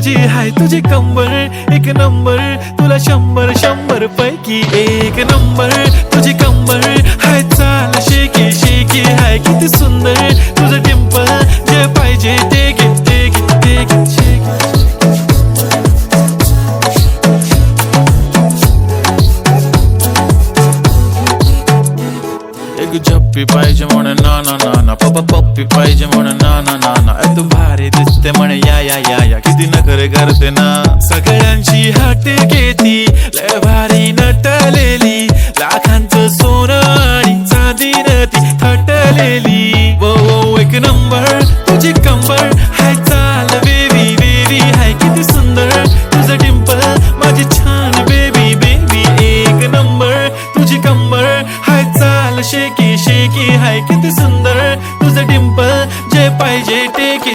तुझी हाय तुझी कंबर एक नंबर, तुला 100 पैकी एक नंबर. तुझी कंबर हाय चाल शेकी शेकी हाय किती सुंदर, तुझं डिंपल जे पाहिजे ते घे ते घे ते घे शेकी. एक झप्पी पाहिजे म्हणून ना ना ना ना, पप्पी पाहिजे म्हणून ना ना ना ना. तू भारी दिसते म्हणे या या या या, किती नखरे करते ना. सगळ्यांची हाट घेती लय भारी नटलेली, लाखांचं सोनं आणि चांदीनं ती थटलेली. वो वो एक नंबर तुझी कंबर हाय चाल बेबी बेबी हाय किती सुंदर, तुझं डिंपल माझी छान बेबी बेबी. एक नंबर तुझी कंबर हाय चाल शेकी शेकी हाय किती सुंदर, तुझं डिंपल जे पाहिजे ते